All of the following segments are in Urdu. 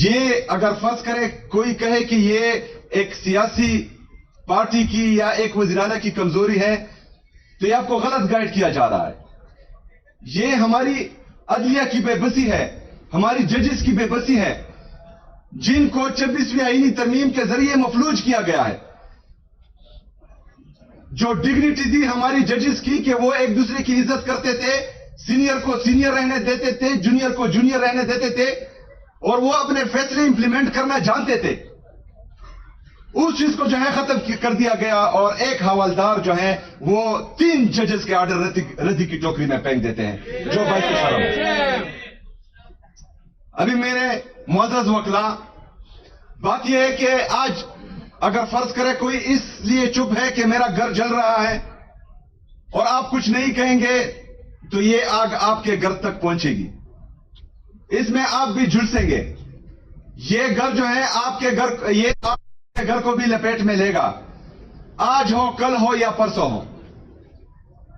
یہ اگر فرض کرے کوئی کہے کہ یہ ایک سیاسی پارٹی کی یا ایک وزیراعلیٰ کی کمزوری ہے تو یہ آپ کو غلط گائیڈ کیا جا رہا ہے. یہ ہماری عدلیہ کی بے بسی ہے, ہماری ججز کی بے بسی ہے, جن کو 26ویں آئینی ترمیم کے ذریعے مفلوج کیا گیا ہے. جو ڈگنیٹی دی ہماری ججز کی کہ وہ ایک دوسرے کی عزت کرتے تھے, سینئر کو سینئر رہنے دیتے تھے, جونیئر کو جونیئر رہنے دیتے تھے, اور وہ اپنے فیصلے امپلیمنٹ کرنا جانتے تھے. اس چیز کو جو ہے ختم کر دیا گیا, اور ایک حوالدار جو ہے وہ 3 ججز کے آرڈر ردی کی ٹوکری میں پھینک دیتے ہیں, جو باعث شرم ہے. ابھی میرے معزز وکلاء, بات یہ ہے کہ آج اگر فرض کرے کوئی اس لیے چپ ہے کہ میرا گھر جل رہا ہے اور آپ کچھ نہیں کہیں گے تو یہ آگ آپ کے گھر تک پہنچے گی, اس میں آپ بھی جھلسیں گے. یہ گھر جو ہے آپ کے گھر, یہ آپ کے گھر کو بھی لپیٹ میں لے گا, آج ہو کل ہو یا پرسوں ہو.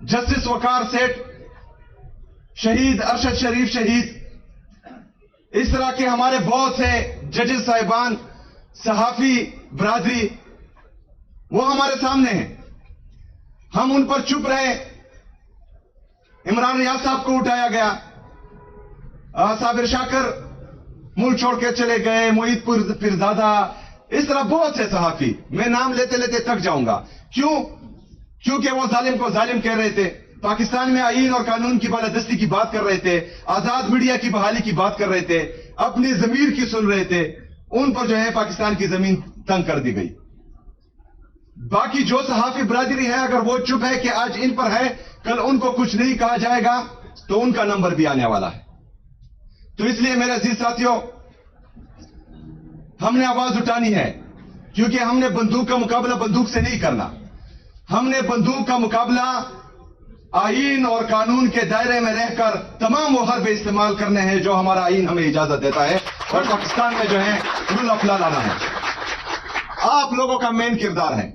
جسٹس وقار سیٹھ شہید, ارشد شریف شہید, اس طرح کے ہمارے بہت سے ججز صاحبان, صحافی برادری, وہ ہمارے سامنے ہیں. ہم ان پر چپ رہے. عمران ریاض صاحب کو اٹھایا گیا, صابر شاکر ملک چھوڑ کے چلے گئے, محیط پیرزادہ, اس طرح بہت سے صحافی, میں نام لیتے لیتے تھک جاؤں گا. کیونکہ وہ ظالم کو ظالم کہہ رہے تھے, پاکستان میں آئین اور قانون کی بالادستی کی بات کر رہے تھے, آزاد میڈیا کی بحالی کی بات کر رہے تھے, اپنی ضمیر کی سن رہے تھے. ان پر جو ہے پاکستان کی زمین تنگ کر دی گئی. باقی جو صحافی برادری ہے, اگر وہ چپ ہے کہ آج ان پر ہے, کل ان کو کچھ نہیں کہا جائے گا تو ان کا نمبر بھی آنے والا ہے. تو اس لیے میرے عزیز ساتھیوں, ہم نے آواز اٹھانی ہے, کیونکہ ہم نے بندوق کا مقابلہ بندوق سے نہیں کرنا. ہم نے بندوق کا مقابلہ آئین اور قانون کے دائرے میں رہ کر تمام وہ حربے استعمال کرنے ہیں جو ہمارا آئین ہمیں اجازت دیتا ہے, اور پاکستان میں جو ہے رول آف لا لانا ہے. آپ لوگوں کا مین کردار ہے.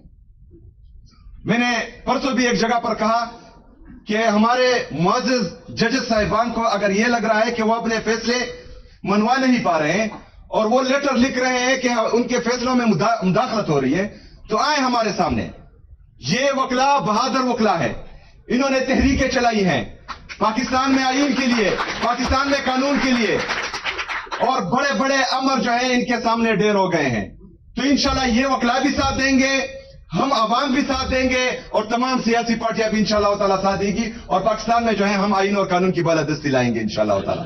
میں نے پرسوں بھی ایک جگہ پر کہا کہ ہمارے معزز ججز صاحبان کو اگر یہ لگ رہا ہے کہ وہ اپنے فیصلے منوا نہیں پا رہے ہیں اور وہ لیٹر لکھ رہے ہیں کہ ان کے فیصلوں میں مداخلت ہو رہی ہے, تو آئیں ہمارے سامنے. یہ وکلاء بہادر وکلاء ہے, انہوں نے تحریکیں چلائی ہیں پاکستان میں آئین کے لیے, پاکستان میں قانون کے لیے, اور بڑے بڑے امر جو ہیں ان کے سامنے ڈھیر ہو گئے ہیں. تو انشاءاللہ یہ وکلاء بھی ساتھ دیں گے, ہم عوام بھی ساتھ دیں گے, اور تمام سیاسی پارٹیاں بھی انشاءاللہ تعالیٰ ساتھ دیں گی, اور پاکستان میں جو ہے ہم آئین اور قانون کی بالادستی لائیں گے انشاءاللہ تعالیٰ.